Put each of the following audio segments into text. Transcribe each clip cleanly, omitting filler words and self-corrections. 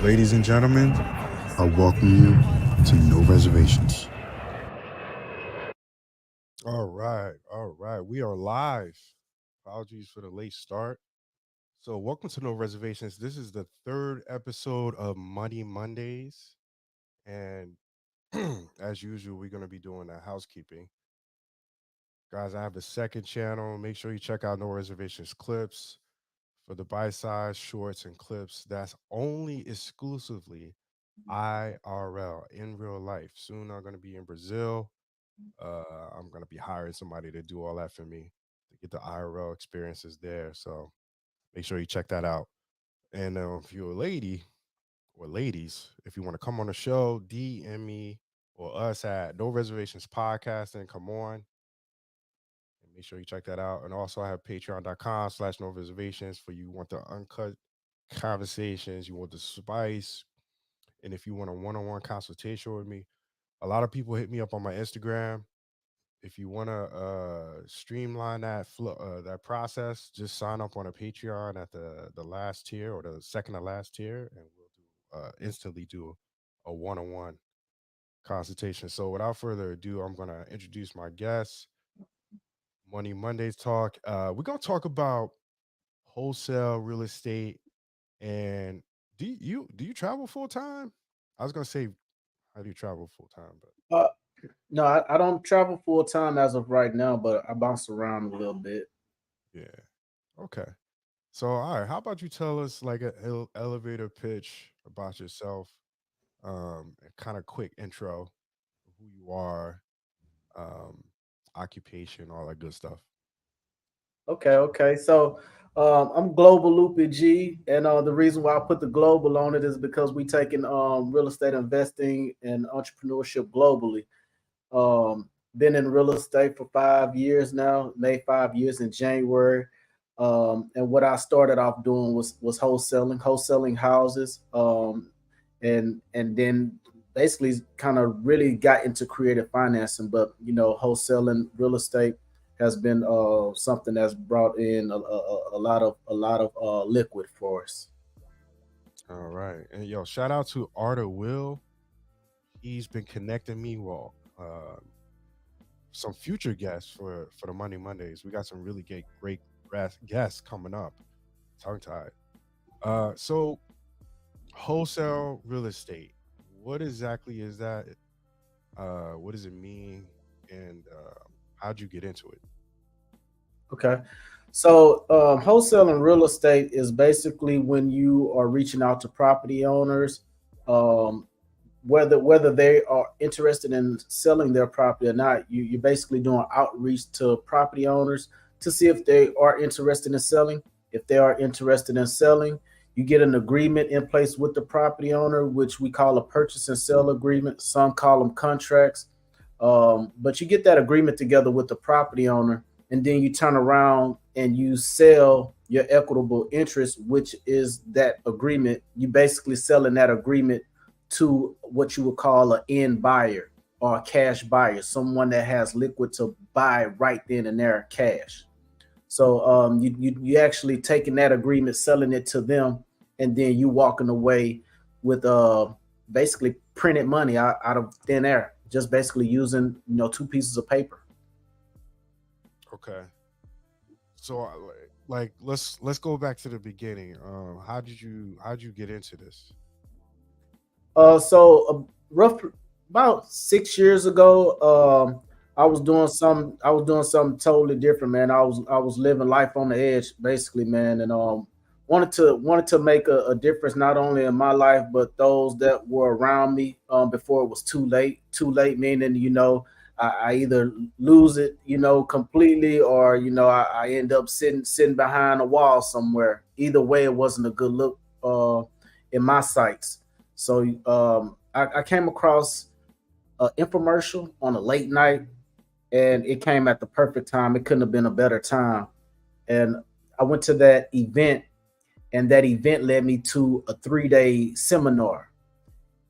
Ladies and gentlemen, I welcome you to No Reservations. All right. We are live. Apologies for the late start. So, welcome to No Reservations. This is the third episode of Money Mondays. And as usual, we're going to be doing the housekeeping. Guys, I have a second channel. Make sure you check out No Reservations clips for the bite size shorts and clips. That's only exclusively IRL in real life. Soon I'm going to be in Brazil. I'm going to be hiring somebody to do all that for me to get the IRL experiences there. So make sure you check that out. And if you're a lady or ladies, if you want to come on the show, DM me or us at No Reservations Podcasting. Come on and make sure you check that out. And also, I have patreon.com/no reservations for you want the uncut conversations, you want the spice. And if you want a one on one consultation with me, a lot of people hit me up on my Instagram. If you want to streamline that process, just sign up on a Patreon at the last tier or the second to last tier, and we'll instantly do a one on one consultation. So without further ado, I'm gonna introduce my guests. Money Mondays talk. We're gonna talk about wholesale real estate. And do you travel full time? I was gonna say, how do you travel full time? But Uh, no, I don't travel full time as of right now, but I bounce around a little bit. yeah, okay. So, all right, how about you tell us like an elevator pitch about yourself, and kind of quick intro of who you are, um, occupation, all that good stuff. Okay. So I'm Global Loopy G, and the reason why I put the global on it is because we taking real estate investing and entrepreneurship globally. Been in real estate for 5 years now, made 5 years in January. And what I started off doing was wholesaling houses, and then basically kind of really got into creative financing. But wholesaling real estate has been something that's brought in a lot of liquid for us. All right, and yo, shout out to Arthur Will. He's been connecting me with some future guests for the Monday Mondays. We got some really great guests coming up. Tongue tied. So wholesale real estate. What exactly is that? What does it mean? And how'd you get into it? Okay. So, wholesaling real estate is basically when you are reaching out to property owners, um, whether they are interested in selling their property or not. You're basically doing outreach to property owners to see if they are interested in selling. If they are interested in selling, you get an agreement in place with the property owner, which we call a purchase and sale agreement. Some call them contracts. But you get that agreement together with the property owner, and then you turn around and you sell your equitable interest, which is that agreement. You basically selling that agreement to what you would call an end buyer or a cash buyer, someone that has liquid to buy right then and there cash. So you actually taking that agreement, selling it to them, and then you walking away with basically printed money out of thin air, just basically using two pieces of paper. Okay. So like let's go back to the beginning. How did you get into this? Rough about 6 years ago, I was doing something totally different, man. I was living life on the edge, basically, man, and wanted to make a difference not only in my life but those that were around me before it was too late. Too late meaning I either lose it completely, or I end up sitting behind a wall somewhere. Either way, it wasn't a good look in my sights. So I came across an infomercial on a late night, and it came at the perfect time. It couldn't have been a better time. And I went to that event, and that event led me to a 3 day seminar.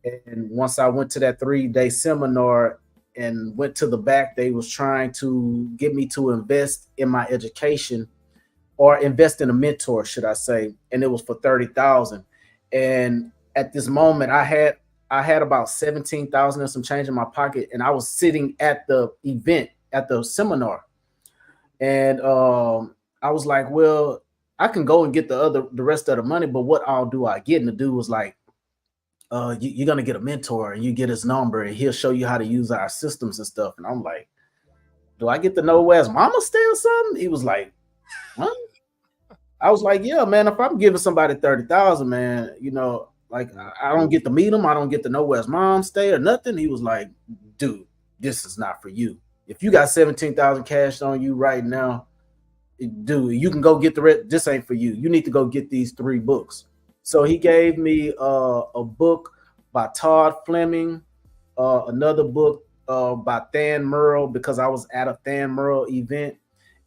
And once I went to that 3 day seminar and went to the back, they was trying to get me to invest in my education, or invest in a mentor, should I say? And it was for 30,000. And at this moment I had about 17,000 and some change in my pocket, and I was sitting at the event at the seminar, and I was like, well, I can go and get the rest of the money, but what all do I get? And the dude was like, you're gonna get a mentor, and you get his number, and he'll show you how to use our systems and stuff. And I'm like, do I get to know where his mama stay or something? He was like, what? I was like, yeah, man. If I'm giving somebody 30,000, man, like Mhm. I don't get to meet him. I don't get to know where his mom stay or nothing. He was like, dude, this is not for you. If you got 17,000 cash on you right now, dude, you can go get the rest. This ain't for you. You need to go get these 3 books. So he gave me a book by Todd Fleming, another book by Than Merle, because I was at a Than Merle event,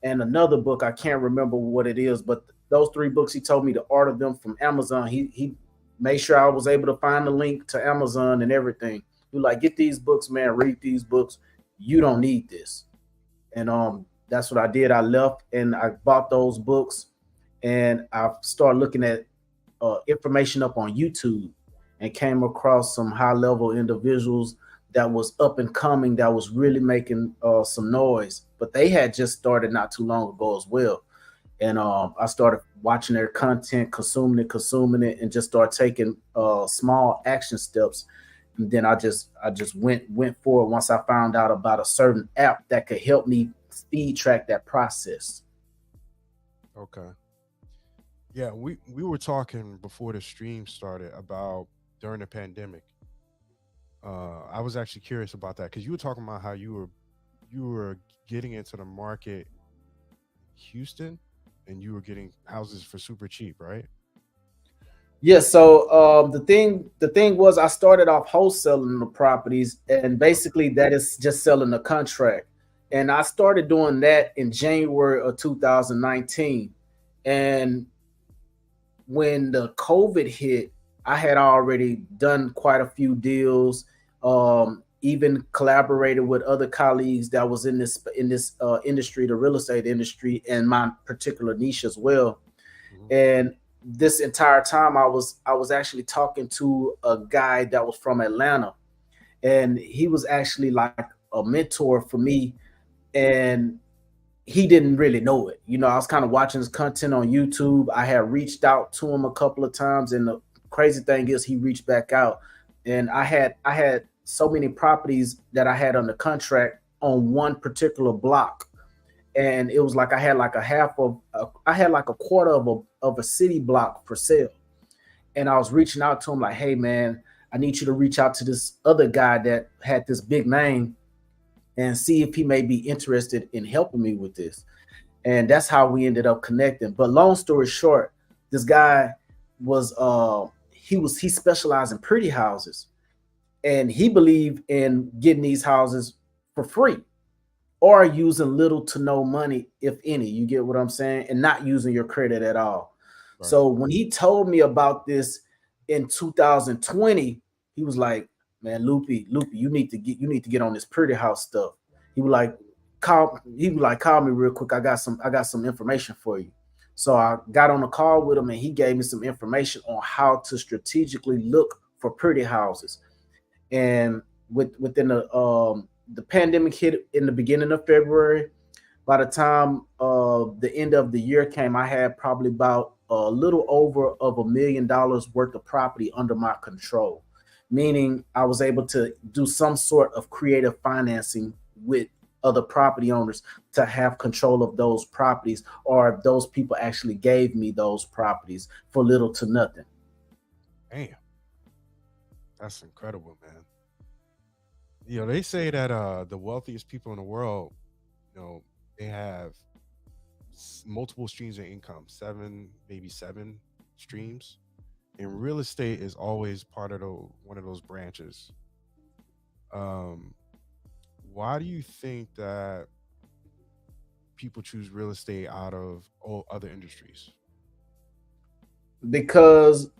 and another book I can't remember what it is, but those 3 books he told me to order them from Amazon. He made sure I was able to find the link to Amazon and everything. He was like, get these books, man. Read these books. You don't need this. And that's what I did. I left and I bought those books, and I started looking at information up on YouTube, and came across some high level individuals that was up and coming, that was really making some noise. But they had just started not too long ago as well. And I started watching their content, consuming it, and just started taking small action steps. And then I just went forward once I found out about a certain app that could help me speed track that process. Okay. Yeah, we were talking before the stream started about during the pandemic. I was actually curious about that because you were talking about how you were getting into the market Houston, and you were getting houses for super cheap, right? Yeah, so the thing was, I started off wholesaling the properties, and Okay. basically that is just selling the contract. And I started doing that in January of 2019. And when the COVID hit, I had already done quite a few deals, even collaborated with other colleagues that was in this industry, the real estate industry, and my particular niche as well. Hmm. And this entire time I was actually talking to a guy that was from Atlanta, and he was actually like a mentor for me, and he didn't really know it. I was kind of watching his content on YouTube. I had reached out to him a couple of times, and the crazy thing is he reached back out. And I had so many properties that I had under contract on one particular block, and it was like I had like I had like a quarter of a city block for sale. And I was reaching out to him like, hey man, I need you to reach out to this other guy that had this big name, and see if he may be interested in helping me with this. And that's how we ended up connecting. But long story short, this guy he specialized in pretty houses, and he believed in getting these houses for free, or using little to no money, if any. You get what I'm saying? And not using your credit at all. Right. So when he told me about this in 2020, he was like, "Man, Loopy, you need to get on this pretty house stuff." He was like, call me real quick. I got some information for you. So I got on a call with him, and he gave me some information on how to strategically look for pretty houses. And within the pandemic hit in the beginning of February. By the time the end of the year came, I had probably about a little over of $1 million worth of property under my control, meaning I was able to do some sort of creative financing with other property owners to have control of those properties, or if those people actually gave me those properties for little to nothing. Damn, that's incredible, man. They say that the wealthiest people in the world, they have multiple streams of income, seven, maybe seven streams. And real estate is always part of one of those branches. Um, why do you think that people choose real estate out of all other industries? Because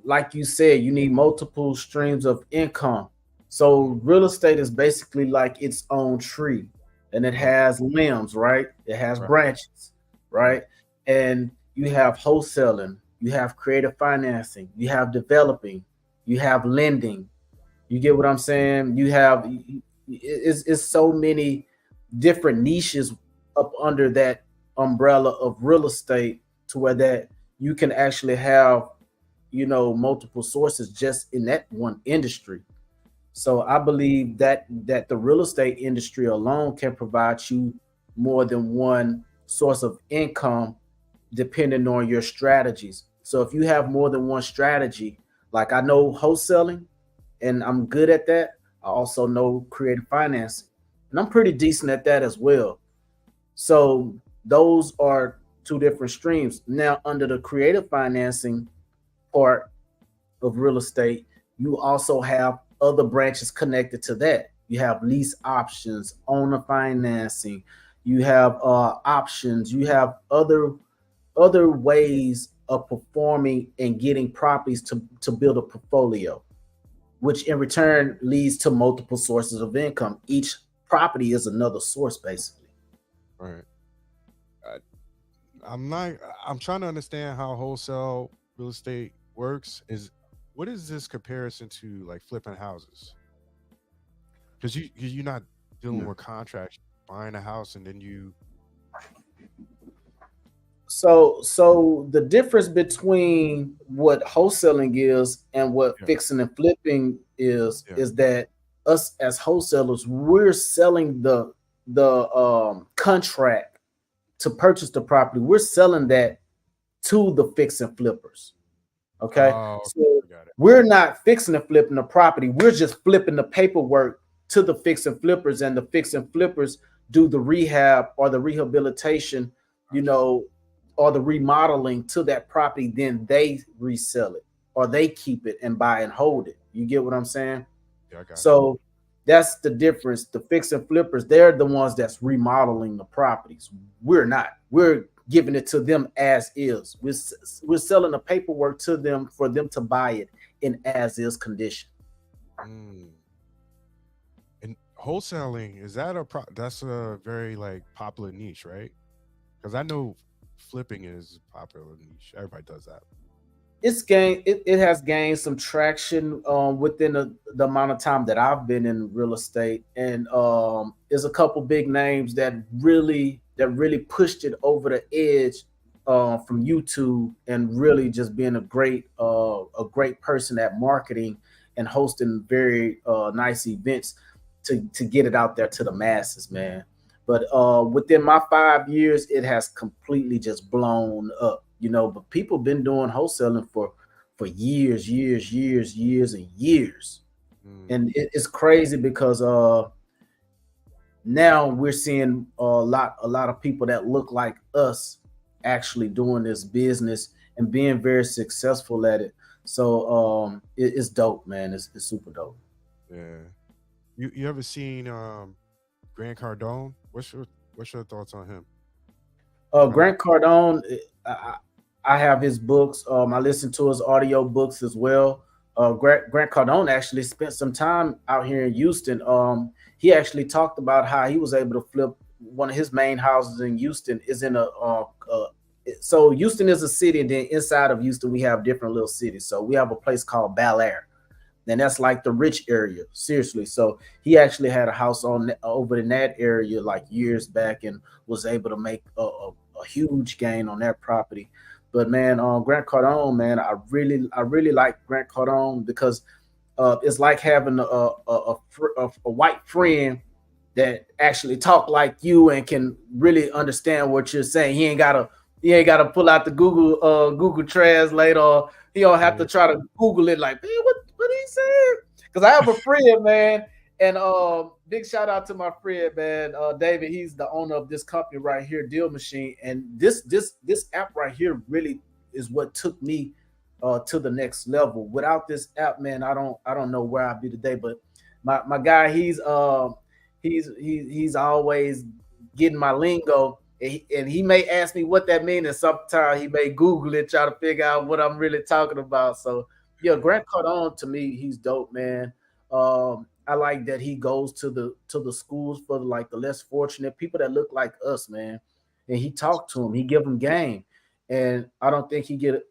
like you said, you need multiple streams of income. Mhm. So real estate is basically like its own tree, and it Okay. has limbs, right? It has Right. branches, Right. right? And you have wholesaling, you have creative financing, you have developing, you have lending. You get what I'm saying? You have it's so many different niches up under that umbrella of real estate to where that you can actually have, multiple sources just in that one industry. So I believe that the real estate industry alone can provide you more than one source of income depending on your strategies. So if you have more than one strategy, like I know wholesaling and I'm good at that. I also know creative financing and I'm pretty decent at that as well. So those are two different streams. Now under the creative financing part of real estate, you also have other branches connected to that. You have lease options, owner financing, you have options, you have other ways of performing and getting properties to build a portfolio, which in return leads to multiple sources of income. Each property is another source, basically. Right. I, I'm not. I'm trying to understand how wholesale real estate works. Is what is this comparison to like flipping houses? Because you're not dealing with contracts, buying a house and then you. So the difference between what wholesaling is and what Yeah. fixing and flipping Yeah. is that us as wholesalers, we're selling the contract to purchase the property. We're selling that to the fix and flippers. Okay. Oh, So I got it. we're not fixing and flipping the property. We're just flipping the paperwork to the fix and flippers, and the fix and flippers do the rehab or the rehabilitation, you Got you. know, or the remodeling to that property. Then they resell it or they keep it and buy and hold it. You get what I'm saying? Yeah, I got you. So that's the difference. The fix and flippers, they're the ones that's remodeling the properties. We're not. We're giving it to them as is. We're selling the paperwork to them for them to buy it in as is condition. Mm. And wholesaling is that that's a very like popular niche, right? Because I know flipping is a popular niche. Everybody does that. It has gained some traction within the amount of time that I've been in real estate, and there's a couple big names that really pushed it over the edge from YouTube, and really just being a great person at marketing and hosting very nice events to get it out there to the masses, man. But within my 5 years, it has completely just blown up, But people been doing wholesaling for years, years, years, years, and years, Mm. and it's crazy because now we're seeing a lot of people that look like us actually doing this business and being very successful at it. So it's dope, man. It's super dope. Yeah. You ever seen Grant Cardone? What's your thoughts on him? Remember? Grant Cardone, I have his books. I listen to his audio books as well. Grant Cardone actually spent some time out here in Houston. He actually talked about how he was able to flip one of his main houses in Houston is in so Houston is a city, and then inside of Houston we have different little cities. So we have a place called Bel Air, and that's like the rich area, seriously. So he actually had a house on over in that area like years back, and was able to make a huge gain on that property. But man, Grant Cardone, man, I really like Grant Cardone because it's like having a white friend that actually talk like you and can really understand what you're saying. He ain't gotta pull out the Google Translate, or he don't have Yeah. to try to Google it like, man, what he said? Because I have a friend, man, and big shout out to my friend, man, David. He's the owner of this company right here, Deal Machine, and this app right here really is what took me to the next level. Without this app, man, I don't know where I'd be today. But my guy, he's always getting my lingo, and he may ask me what that means, and sometimes he may Google it, try to figure out what I'm really talking about. So yeah, Grant Cardone, to me, he's dope, man. I like that he goes to the schools for like the less fortunate people that look like us, man. And he talked to them, he give them game, and I don't think he get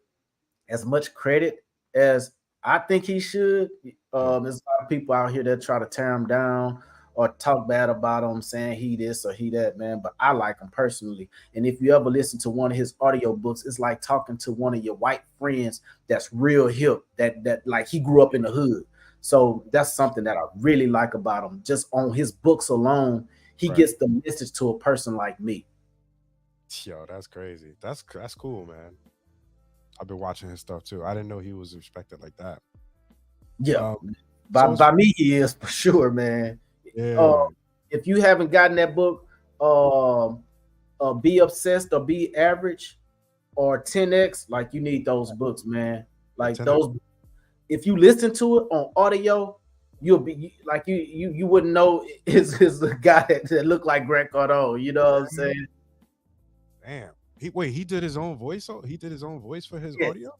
as much credit as I think he should. Yeah. There's a lot of people out here that try to tear him down or talk bad about him, saying he this or he that, man. But I like him personally. And if you ever listen to one of his audio books, it's like talking to one of your white friends that's real hip, that like he grew up in the hood. So that's something that I really like about him. Just on his books alone, he Right. gets the message to a person like me. Yo, that's crazy. That's cool, man. I've been watching his stuff too. I didn't know he was respected like that. Yeah, Um, by so it's by me he is for sure, man. Uh, yeah, if you haven't gotten that book, Be Obsessed or Be Average or 10X, like you need those books, man. yeah, Like 10X. those, if you listen to it on audio, you'll be like you wouldn't know is the guy that looked like Grant Cardone. You know what I'm saying? Damn. He did his own voice. He did his own voice for his Yeah. audio.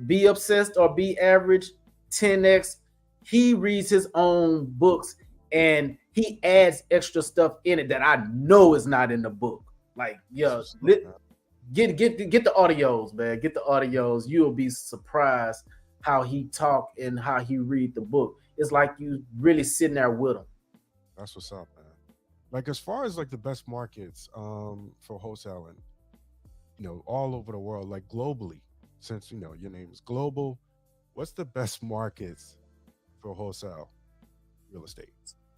Be Obsessed or Be Average, 10X. He reads his own books and he adds extra stuff in it that I know is not in the book. Like, That's yeah, what's up, man. get the audios, man. Get the audios. You'll be surprised how he talk and how he read the book. It's like you really sitting there with him. That's what's up, man. Like as far as like the best markets for wholesaling, all over the world, like globally, since your name is global, what's the best markets for wholesale real estate?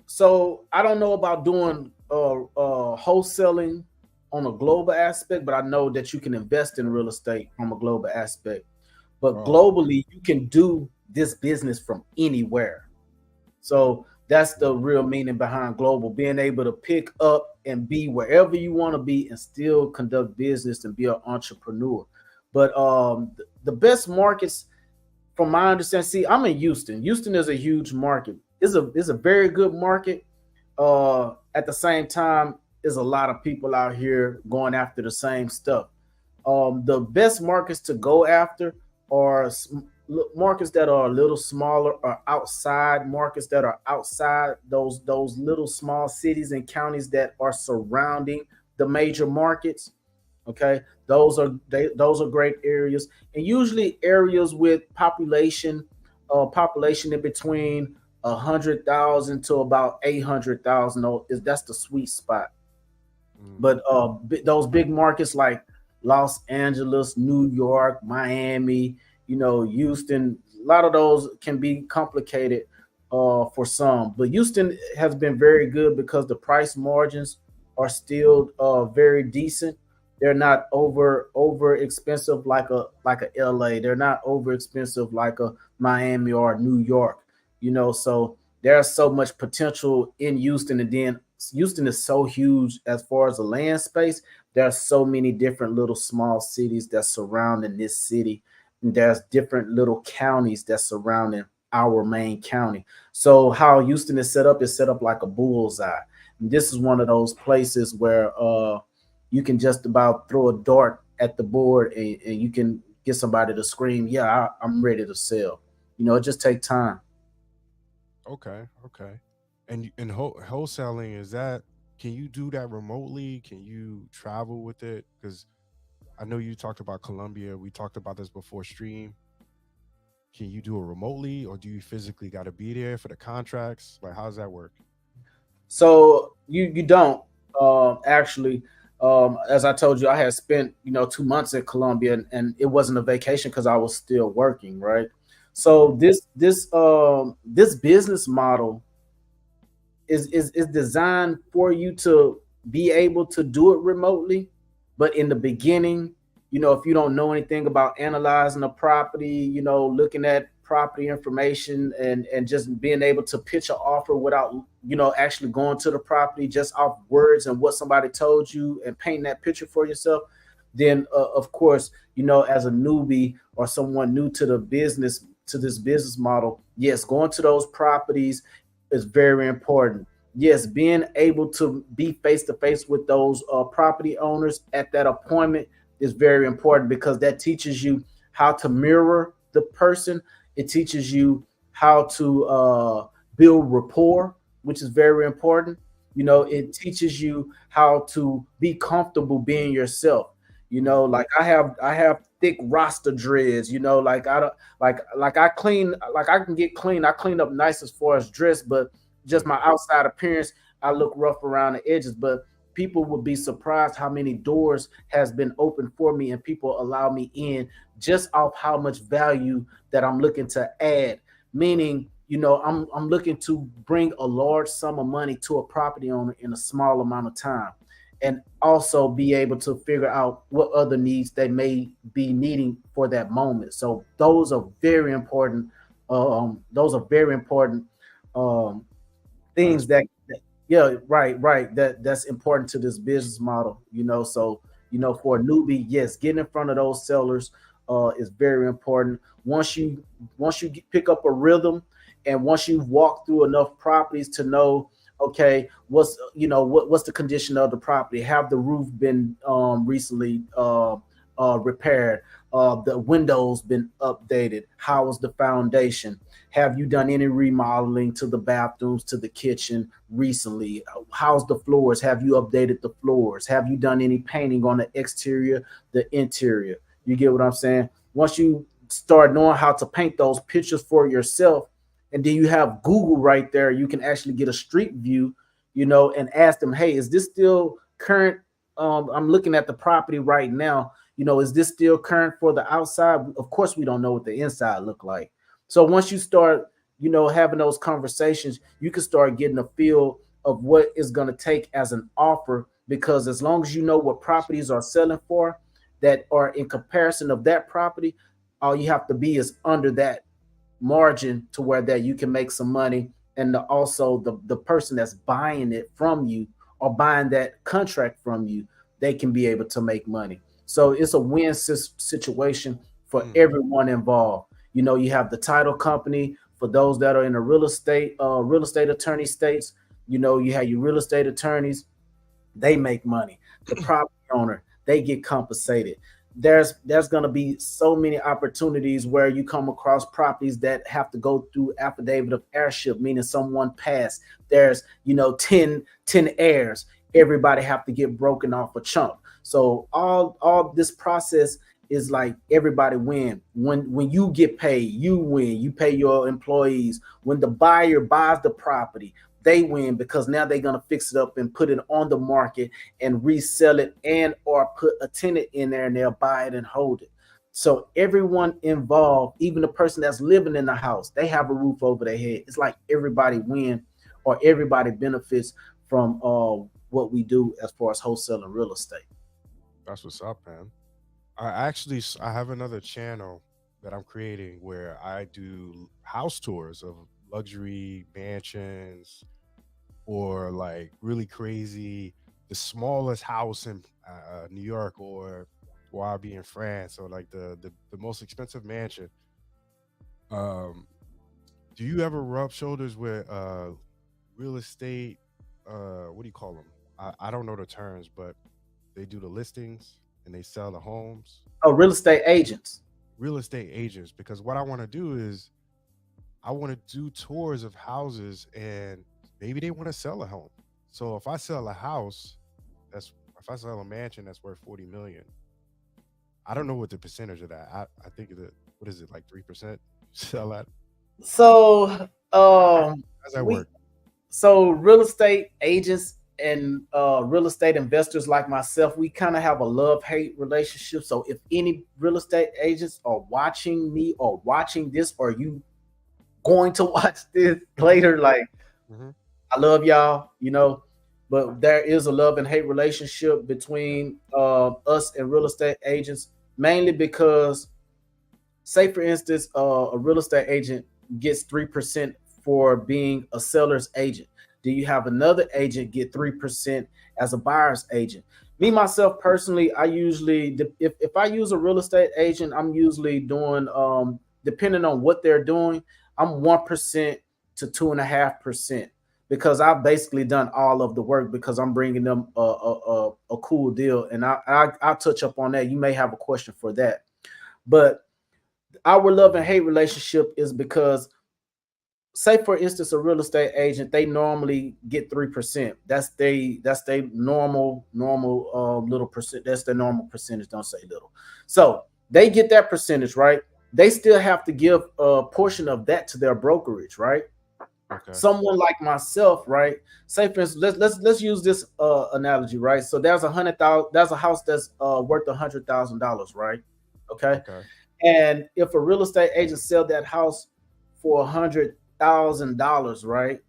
So I don't know about doing wholesaling on a global aspect, but I know that you can invest in real estate from a global aspect. But Oh, globally, you can do this business from anywhere. So that's the real meaning behind global, being able to pick up and be wherever you want to be and still conduct business and be an entrepreneur. But the best markets, from my understanding, see, I'm in Houston. Houston is a huge market. It's a very good market. At the same time, there's a lot of people out here going after the same stuff. The best markets to go after are markets that are a little smaller, or outside markets that are outside those little small cities and counties that are surrounding the major markets. Okay, those are great areas, and usually areas with population in between 100,000 to about 800,000 is that's the sweet spot. mm, But those big markets like Los Angeles, New York, Miami, Houston, a lot of those can be complicated for some. But Houston has been very good because the price margins are still very decent. They're not over expensive like a LA. They're not over expensive like a Miami or New York. So there's so much potential in Houston, and then Houston is so huge as far as the land space. There are so many different little small cities that surrounding this city, and there's different little counties that surrounding our main county. So how Houston is set up like a bullseye. And this is one of those places where you can just about throw a dart at the board, and you can get somebody to scream, "Yeah, I'm ready to sell." It just take time. okay, okay. And wholesaling, is that, can you do that remotely? Can you travel with it? Because I know you talked about Colombia. We talked about this before stream. Can you do it remotely, or do you physically got to be there for the contracts? Like, how does that work? So you don't actually. As I told you, I had spent 2 months in Colombia, and it wasn't a vacation because I was still working, right? Okay. So this business model is designed for you to be able to do it remotely. But in the beginning, if you don't know anything about analyzing a property, looking at property information and just being able to pitch an offer without, actually going to the property just off words and what somebody told you and painting that picture for yourself, then of course, as a newbie or someone new to the business, to this business model, yes, going to those properties is very important. Yes, being able to be face to face with those property owners at that appointment is very important because that teaches you how to mirror the person. It teaches you how to build rapport, which is very important. It teaches you how to be comfortable being yourself. Like I have thick Rasta dreads. You know, like I don't like I clean, like I can get clean. I clean up nice as far as dress, but just Mm. my outside appearance, I look rough around the edges. But people would be surprised how many doors has been opened for me and people allow me in just off how much value that I'm looking to add. Right. Meaning, you know, I'm looking to bring a large sum of money to a property owner in a small amount of time, and also be able to figure out what other needs they may be needing for that moment. So those are very important. Those are very important um, things Aspect. that yeah, right, that's important to this business model, you know. So you know, for a newbie, yes, getting in front of those sellers is very important. Once you pick up a rhythm, and once you've walked through enough properties to know, okay, what's, you know, what's the condition of the property, have the roof been recently repaired, the windows been updated, how is the foundation, have you done any remodeling to the bathrooms, to the kitchen recently? How's the floors? Have you updated the floors? Have you done any painting on the exterior, the interior? You get what I'm saying? Once you start knowing how to paint those pictures for yourself, and then you have Google right there, you can actually get a street view, you know, and ask them, hey, is this still current? I'm looking at the property right now. You know, is this still current for the outside? Of course, we don't know what the inside look like. So once you start, you know, having those conversations, you can start getting a feel of what it's going to take as an offer. Because as long as you know what properties are selling for that are in comparison of that property, all you have to be is under that margin to where that you can make some money, and also the person that's buying it from you or buying that contract from you, they can be able to make money. So it's a win situation for Mm. everyone involved. You know, you have the title company for those that are in the real estate attorney states. You know, you have your real estate attorneys, they make money. The property owner, they get compensated. There's going to be so many opportunities where you come across properties that have to go through affidavit of heirship, meaning someone passed. There's, you know, ten heirs. Everybody have to get broken off a chunk. So all this process is like everybody win. When you get paid, you win. You pay your employees. When the buyer buys the property, they win, because now they're going to fix it up and put it on the market and resell it, and or put a tenant in there and they'll buy it and hold it. So everyone involved, even the person that's living in the house, they have a roof over their head. It's like everybody win, or everybody benefits from what we do as far as wholesaling real estate. That's what's up, man. I have another channel that I'm creating where I do house tours of luxury mansions, or like really crazy, the smallest house in New York, or I'll be in France, or like the most expensive mansion. Um, do you ever rub shoulders with real estate? What do you call them? I don't know the terms, but they do the listings and they sell the homes. Oh, real estate agents. Real estate agents, because what I want to do is I want to do tours of houses, and maybe they want to sell a home. So if I sell a house, that's if I sell a mansion that's worth 40 million, I don't know what the percentage of that. I think that, what is it, like 3%? Sell that. So How's that we work? so real estate agents and real estate investors like myself, we kind of have a love-hate relationship. So if any real estate agents are watching me or watching this, or you going to watch this later, like, Hmm. I love y'all, you know, but there is a love and hate relationship between us and real estate agents, mainly because, say for instance, a real estate agent gets 3% for being a seller's agent. Do you have another agent get 3% as a buyer's agent? Me myself personally, I usually, if I use a real estate agent, I'm usually doing, depending on what they're doing, I'm 1% to 2.5%, because I've basically done all of the work, because I'm bringing them a cool deal. And I'll touch up on that. You may have a question for that, but our love and hate relationship is because, say for instance, a real estate agent, they normally get 3%. That's they normal little percent. That's their normal percentage. Don't say little. So They get that percentage, right? They still have to give a portion of that to their brokerage, right? Okay. Someone like myself, right? Say for instance, let's use this analogy, right? So there's 100,000. There's a house that's worth $100,000, right? Okay, Okay. and if a real estate agent sell that house for $100,000, right?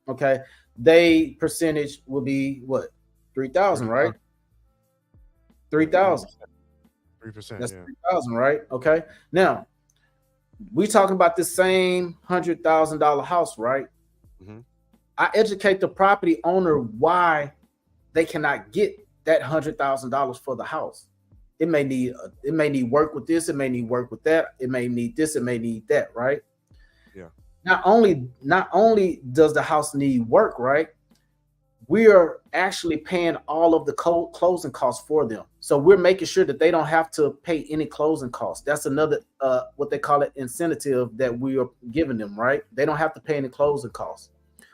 Okay, they percentage will be what? 3,000, right? 3,000. Three Yeah. three thousand. percent. 3%. That's Yeah. 3,000, right? Okay. Now we talking about this same $100,000 house, right? Hmm. I educate the property owner why they cannot get that $100,000 for the house. It may need work with this. It may need work with that. It may need this. It may need that. Right. Yeah. Not only does the house need work, right? We are actually paying all of the closing costs for them. So we're making sure that they don't have to pay any closing costs. That's another what they call it incentive that we are giving them, right? They don't have to pay any closing costs.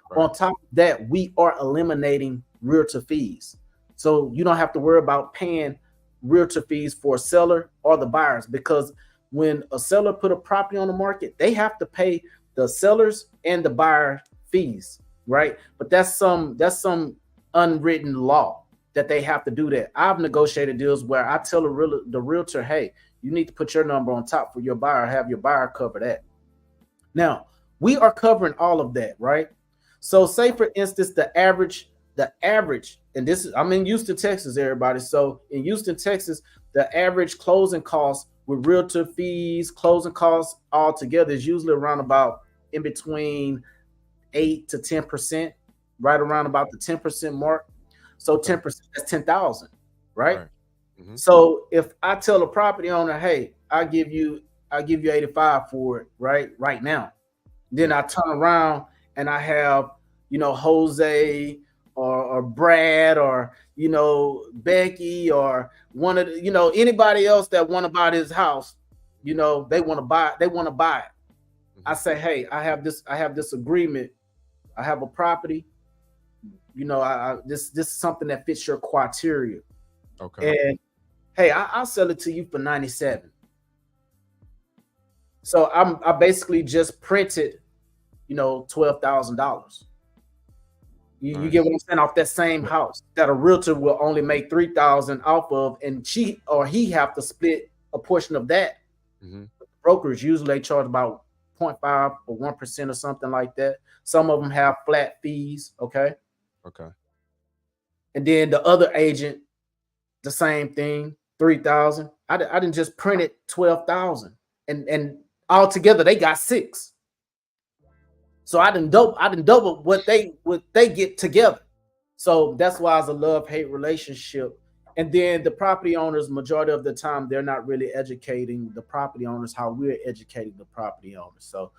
Right. On top of that, we are eliminating realtor fees. So you don't have to worry about paying realtor fees for a seller or the buyers, because when a seller put a property on the market, they have to pay the sellers and the buyer fees, right? But that's some unwritten law that they have to do that. I've negotiated deals where I tell the realtor, hey, you need to put your number on top for your buyer, have your buyer cover that. Now, we are covering all of that, right? So say for instance, the average, and this is I'm in Houston, Texas, everybody. So in Houston, Texas, the average closing cost with realtor fees, closing costs all together is usually around about in between 8 to 10%, right around about the 10% mark. So Okay. 10%, that's 10,000, right? Right. Hmm. So if I tell a property owner, hey, I give you 85 for it, right now, then Yeah. I turn around and I have, Jose or Brad or Becky or one of the, anybody else that want to buy this house, they want to buy it. I Hmm. say, hey, I have this agreement. I have a property. This is something that fits your criteria, Okay. and hey, I'll sell it to you for 97. So I basically just printed, $12,000. You get Nice. what I'm saying, off that same Yeah. house that a realtor will only make 3,000 off of, and she or he have to split a portion of that. Hmm. Brokers usually they charge about 0.5 or 1% or something like that. Some of them have flat fees, okay, Okay. and then the other agent, the same thing, 3,000. I didn't just print it 12,000, and altogether they got six. So I didn't double what they get together. So that's why it's a love hate relationship. And then the property owners, majority of the time, they're not really educating the property owners how we're educating the property owners. So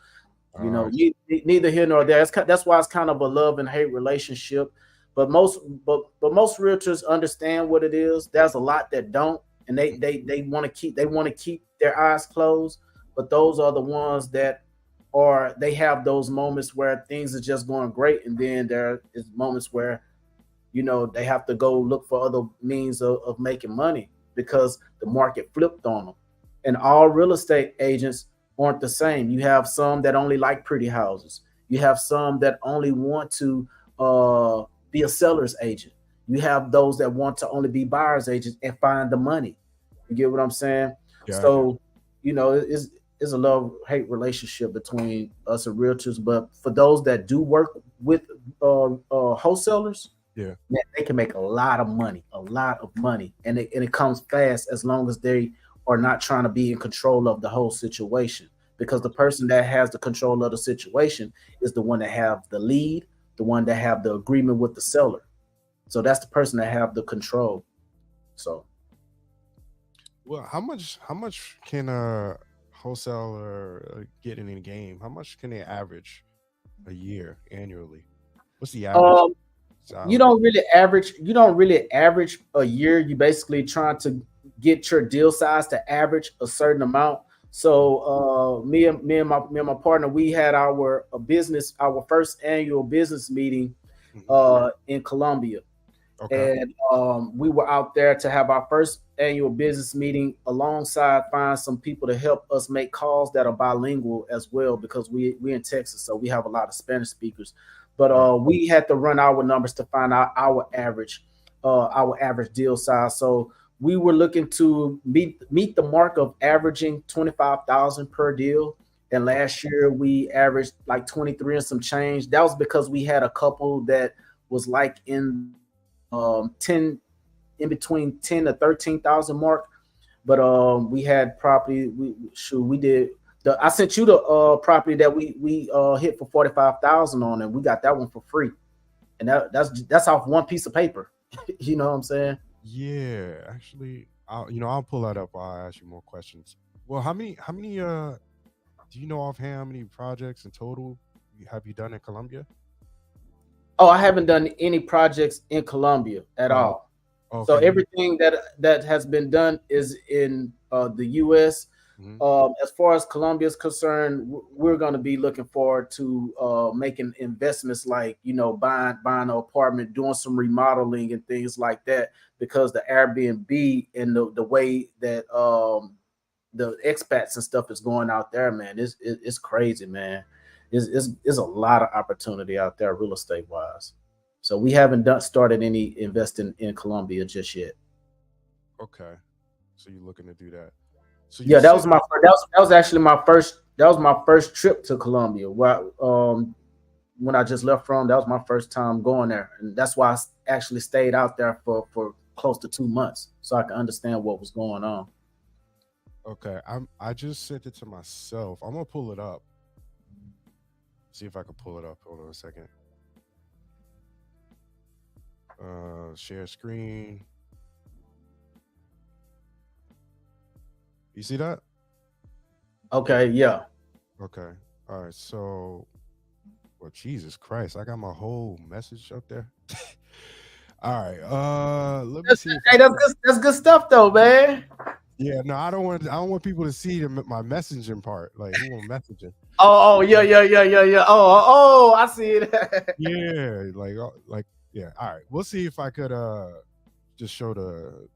I see. neither here nor there. That's why it's kind of a love and hate relationship. But most realtors understand what it is. There's a lot that don't, and they want to keep their eyes closed. But those are the ones that or they have those moments where things are just going great, and then there is moments where they have to go look for other means of making money because the market flipped on them. And all real estate agents aren't the same. You have some that only like pretty houses. You have some that only want to uh, be a seller's agent. You have those that want to only be buyer's agents and find the money. You get what I'm saying? Yeah, I do. So, it's a love hate relationship between us and realtors. But for those that do work with wholesalers, Yeah. man, they can make a lot of money, and it comes fast as long as they are not trying to be in control of the whole situation. Because the person that has the control of the situation is the one that have the lead, the one that have the agreement with the seller. So that's the person that have the control. So Well, how much can a wholesaler get in a game? How much can they average a year annually? What's the average um, you salary? don't really average. You don't really average a year. You basically trying to get your deal size to average a certain amount. So me and my partner, we had our business, our first annual business meeting Hmm. in Colombia, Okay. and we were out there to have our first annual business meeting alongside find some people to help us make calls that are bilingual as well because we in Texas, so we have a lot of Spanish speakers. But Right. we had to run our numbers to find out our average deal size. So we were looking to meet the mark of averaging 25,000 per deal. And Okay. last year we averaged like 23 and some change. That was because we had a couple that was like in the 10 in between 10 to 13,000 mark. But we had property. We did. I sent you the property that we hit for 45,000 on, and we got that one for free. And that's off one piece of paper. You know what I'm saying? Yeah, actually, I'll pull that up. I'll ask you more questions. Well, how many do you know offhand how many projects in total have you done in Colombia? Oh, I haven't done any projects in Colombia at Oh, all. So okay. everything that has been done is in the U.S. Mhm. As far as Colombia is concerned, we're going to be looking forward to making investments like buying an apartment, doing some remodeling and things like that because the Airbnb and the way that the expats and stuff is going out there, man, it's crazy, man. It's a lot of opportunity out there real estate wise. So we haven't started any investing in Colombia just yet. Okay. So you're looking to do that. So you Yeah, that was said my that. that was actually my first trip to Colombia. When I just left from, that was my first time going there, and that's why I actually stayed out there for close to 2 months so I could understand what was going on. Okay, I just sent it to myself. I'm gonna pull it up. See if I can pull it up. Hold on a second. Share screen. You see that? Okay, yeah. Okay. All right. So, well, Jesus Christ, I got my whole message up there. All right. Let me That's, see if I hey, that's can. good. That's good stuff, though, man. Yeah. No, I don't want people to see my messaging part. Like who I'm messaging. Yeah, Uh, yeah, yeah, yeah, yeah. I see it. Yeah. Like yeah. All right. We'll see if I could just show the.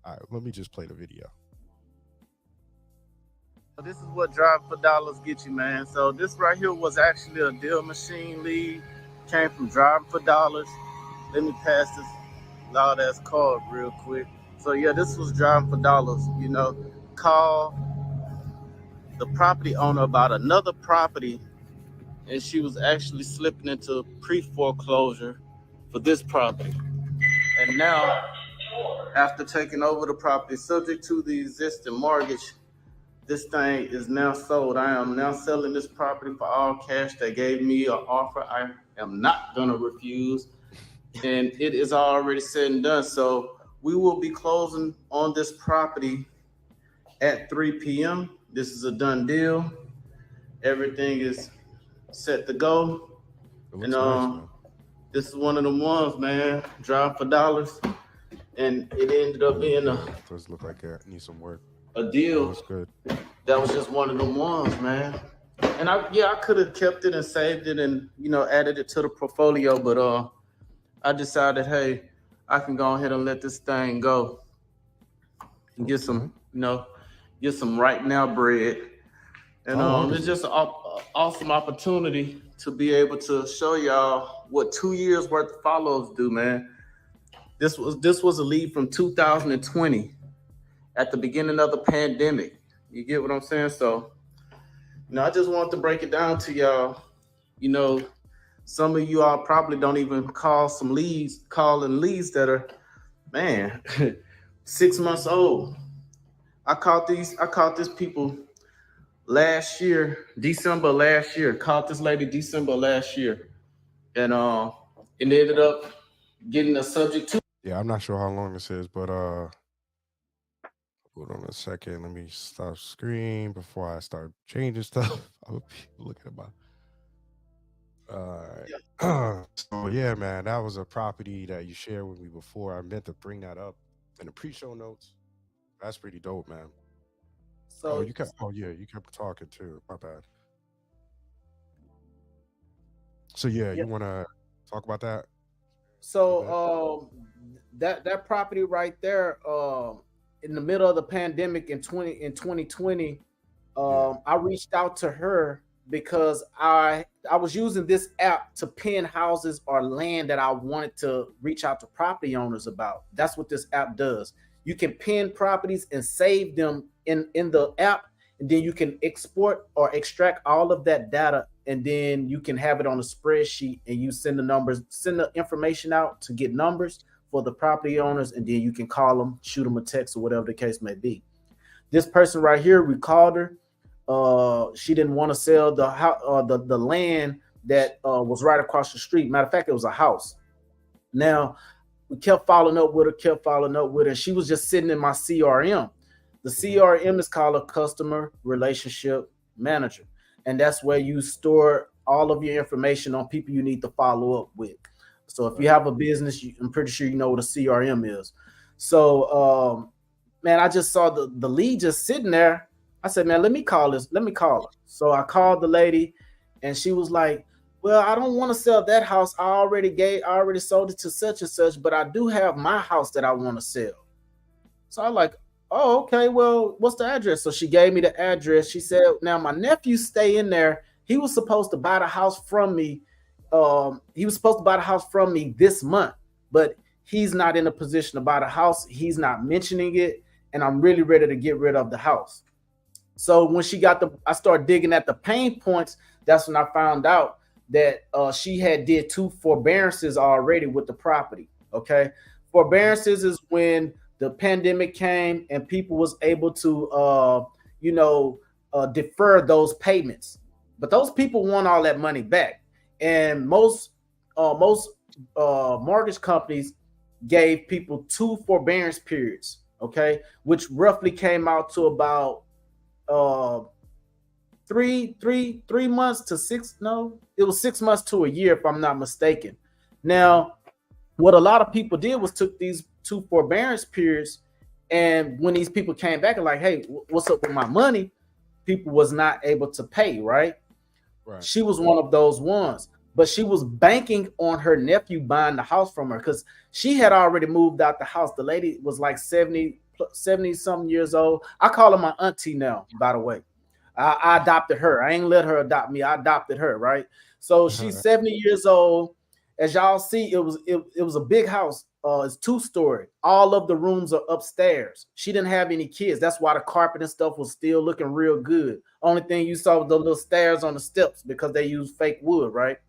All right. Let me just play the video. This is what Drive for Dollars get you, man. So this right here was actually a deal machine lead. Came from Driving for Dollars. Let me pass this loud ass card real quick. So yeah, this was Driving for Dollars. Call the property owner about another property, and she was actually slipping into pre foreclosure for this property. And now, after taking over the property, subject to the existing mortgage, this thing is now sold. I am now selling this property for all cash. They gave me an offer I am not going to refuse. And it is already said and done. So we will be closing on this property at 3 p.m. This is a done deal. Everything is set to go. It And looks nice, man. this is one of the ones, man. Drive for dollars. And it ended up being Yeah, it does look like it needs some work. a It deal looks good. that was just one of the ones, man. And I could have kept it and saved it and added it to the portfolio, but I decided, hey, I can go ahead and let this thing go and Okay. get some right now bread. And Oh, it's wonderful. just an awesome opportunity to be able to show y'all what 2 years worth of follows do, man. This was a lead from 2020 at the beginning of the pandemic. You get what I'm saying? So, I just wanted to break it down to y'all. You know, some of you all probably don't even calling leads that are, man, 6 months old. I caught this people last year, December last year. Caught this lady December last year, and it ended up getting a subject to. Yeah, I'm not sure how long this is, but hold on a second. Let me stop screen before I start changing stuff. I'm looking at my. All right. So yeah, man, that was a property that you shared with me before. I meant to bring that up in the pre-show notes. That's pretty dope, man. Oh, So you kept. Oh yeah, you kept talking too. My bad. So yeah, yeah, you want to talk about that? Okay. That property right there, in the middle of the pandemic in 2020, Yeah. I reached out to her because I was using this app to pin houses or land that I wanted to reach out to property owners about. That's what this app does. You can pin properties and save them in the app, and then you can export or extract all of that data, and then you can have it on a spreadsheet, and you send the information out to get numbers for the property owners, and then you can call them, shoot them a text, or whatever the case may be. This person right here, we called her. She didn't want to sell the land that was right across the street. Matter of fact, it was a house. Now we kept following up with her. She was just sitting in my CRM. The Hmm. CRM is called a customer relationship manager, and that's where you store all of your information on people you need to follow up with. So if you Right. have a business, I'm pretty sure you know what a CRM is. So, man, I just saw the lead just sitting there. I said, man, let me call this. Let me call her. So I called the lady, and she was like, well, I don't want to sell that house. I already sold it to such and such, but I do have my house that I want to sell. So I'm like, oh, okay, well, what's the address? So she gave me the address. She said, now my nephew stay in there. He was supposed to buy the house from me. He was supposed to buy the house from me this month, but he's not in a position to buy the house. He's not mentioning it, and I'm really ready to get rid of the house. So when I started digging at the pain points. That's when I found out that she had did two forbearances already with the property. Okay, Hmm. forbearances is when the pandemic came and people was able to, you know, defer those payments, but those people want all that money back, and most mortgage companies gave people two forbearance periods. Okay, which roughly came out to about uh 3 months to six, no, it was 6 months to a year if I'm not mistaken. Hmm. Now what a lot of people did was took these two forbearance periods, and when these people came back and like, hey, what's up with my money, people was not able to pay, right? Right. She was one of those ones, but she was banking on her nephew buying the house from her because she had already moved out the house. The lady was like 70 something years old. I call her my auntie now, by the way. I adopted her. I ain't let her adopt me. I adopted her, right? So All she's right. 70 years old. As y'all see, it was a big house. It's two-story. All of the rooms are upstairs. She didn't have any kids. That's why the carpet and stuff was still looking real good. Only thing you saw was the little stairs on the steps because they used fake wood, right?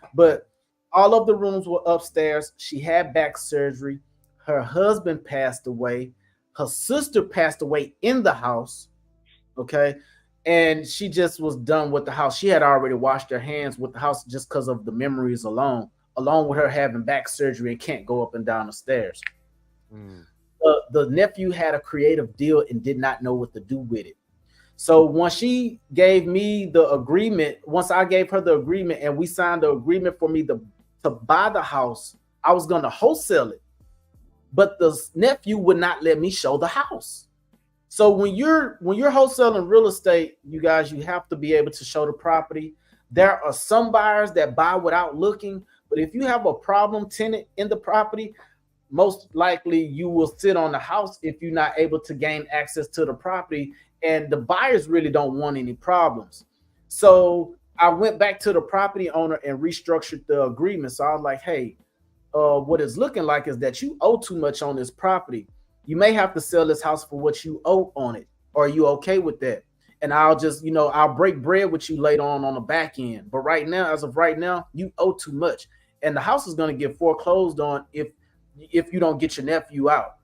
Right. But all of the rooms were upstairs. She had back surgery. Her husband passed away. Her sister passed away in the house. Okay. And she just was done with the house. She had already washed her hands with the house just because of the memories alone, along with her having back surgery and can't go up and down the stairs. Mm. The nephew had a creative deal and did not know what to do with it. So once she gave me the agreement, once I gave her the agreement and we signed the agreement for me to buy the house, I was going to wholesale it. But the nephew would not let me show the house. So when you're wholesaling real estate, you guys, you have to be able to show the property. There are some buyers that buy without looking, but if you have a problem tenant in the property, most likely you will sit on the house if you're not able to gain access to the property, and the buyers really don't want any problems. Right. So I went back to the property owner and restructured the agreement. So I was like, hey, what it's looking like is that you owe too much on this property. You may have to sell this house for what you owe on it. Are you okay with that? And I'll just, I'll break bread with you later on the back end. But right now, as of right now, you owe too much, and the house is going to get foreclosed on if you don't get your nephew out.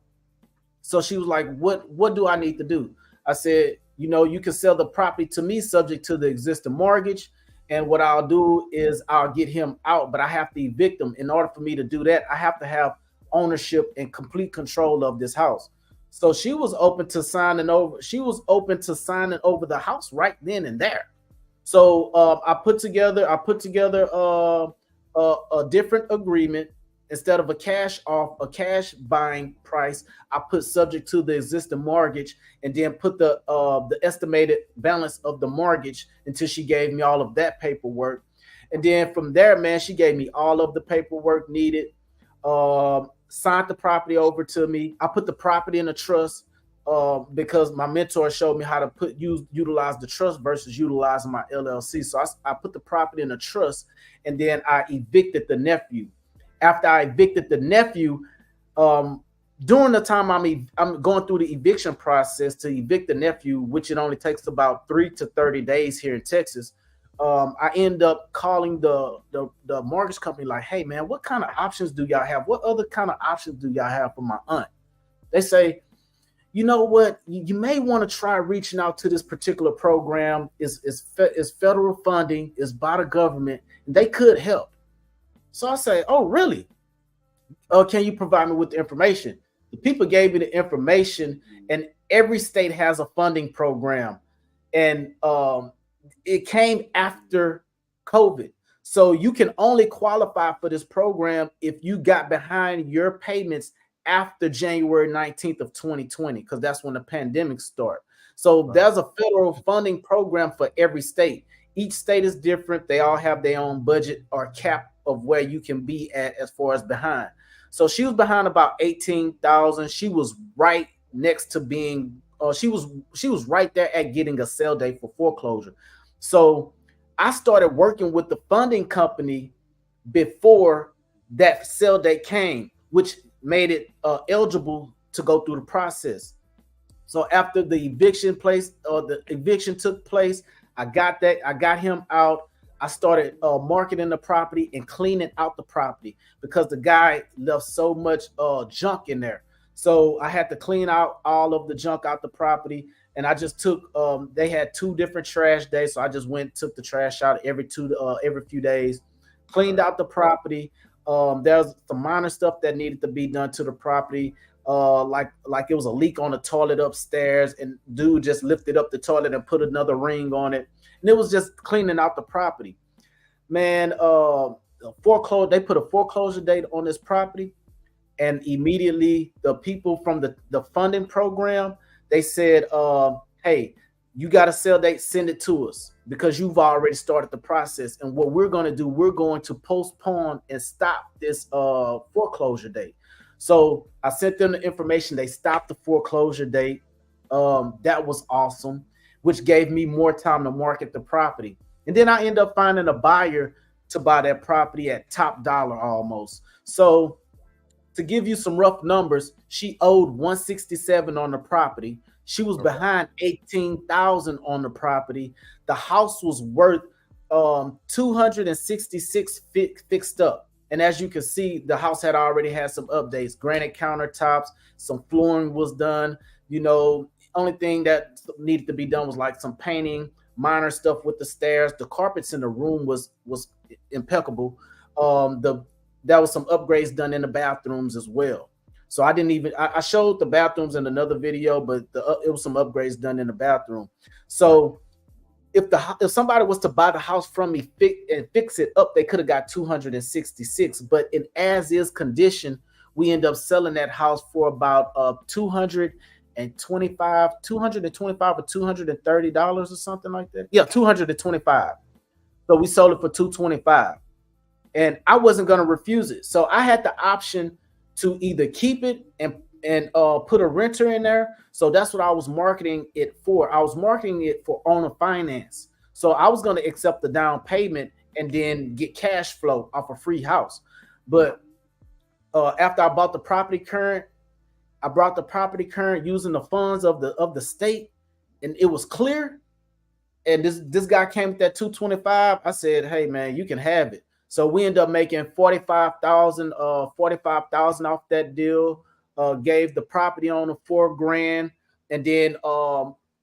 So she was like, what do I need to do? I said, you can sell the property to me subject to the existing mortgage. And what I'll do is I'll get him out, but I have to evict him. In order for me to do that, I have to have ownership and complete control of this house. So she was open to signing over. She was open to signing over the house right then and there. So I put together a different agreement. Instead of a cash buying price, I put subject to the existing mortgage, and then put the estimated balance of the mortgage until she gave me all of that paperwork. And then from there, man, she gave me all of the paperwork needed. signed the property over to me. I put the property in a trust because my mentor showed me how to utilize the trust versus utilizing my LLC. So I put the property in a trust, and then I evicted the nephew. After I evicted the nephew, um, during the time I'm going through the eviction process to evict the nephew, which it only takes about 3 to 30 days here in Texas. I end up calling the mortgage company like, hey man, what kind of options do y'all have? What other kind of options do y'all have for my aunt? They say, you know what, you may want to try reaching out to this particular program. Is federal funding, is by the government, and they could help. So I say, oh really? Can you provide me with the information? The people gave me the information, and every state has a funding program, and it came after COVID. So you can only qualify for this program if you got behind your payments after January 19th of 2020, because that's when the pandemic started. So Right. there's a federal funding program for every state. Each state is different. They all have their own budget or cap of where you can be at as far as behind. So she was behind about 18,000. She was right next to being she was right there at getting a sale date for foreclosure. So I started working with the funding company before that sale date came, which made it eligible to go through the process. So after the eviction took place, I got him out. I started marketing the property and cleaning out the property because the guy left so much junk in there. So I had to clean out all of the junk out the property, and I just took. They had 2 different trash days, so I just went took the trash out every few days, cleaned Right. out the property. There's some minor stuff that needed to be done to the property, like it was a leak on the toilet upstairs, and dude just lifted up the toilet and put another ring on it, and it was just cleaning out the property. Man, foreclosure. They put a foreclosure date on this property, and immediately the people from the funding program, they said, hey, you got a sale date, send it to us because you've already started the process. And what we're going to do, we're going to postpone and stop this foreclosure date. So I sent them the information. They stopped the foreclosure date. That was awesome, which gave me more time to market the property. And then I end up finding a buyer to buy that property at top dollar almost. So to give you some rough numbers, she owed 167 on the property. She was Okay. behind 18,000 on the property. The house was worth 266 fixed up. And as you can see, the house had already had some updates. Granite countertops, some flooring was done. You know, only thing that needed to be done was like some painting, minor stuff with the stairs. The carpets in the room was impeccable. The There was some upgrades done in the bathrooms as well. So I didn't even I showed the bathrooms in another video, but it was some upgrades done in the bathroom. Right. So if somebody was to buy the house from me and fix it up, they could have got 266. But in as is condition, we end up selling that house for about 225 or $230 or something like that. Yeah, 225. So we sold it for 225, and I wasn't going to refuse it. So I had the option to either keep it and put a renter in there. So that's what I was marketing it for. I was marketing it for owner finance. So I was going to accept the down payment and then get cash flow off a free house. But after I bought the property current, I brought the property current using the funds of the state, and it was clear. And this guy came with that 225. I said, hey man, you can have it. So we ended up making 45,000 off that deal. Gave the property owner 4 grand, and then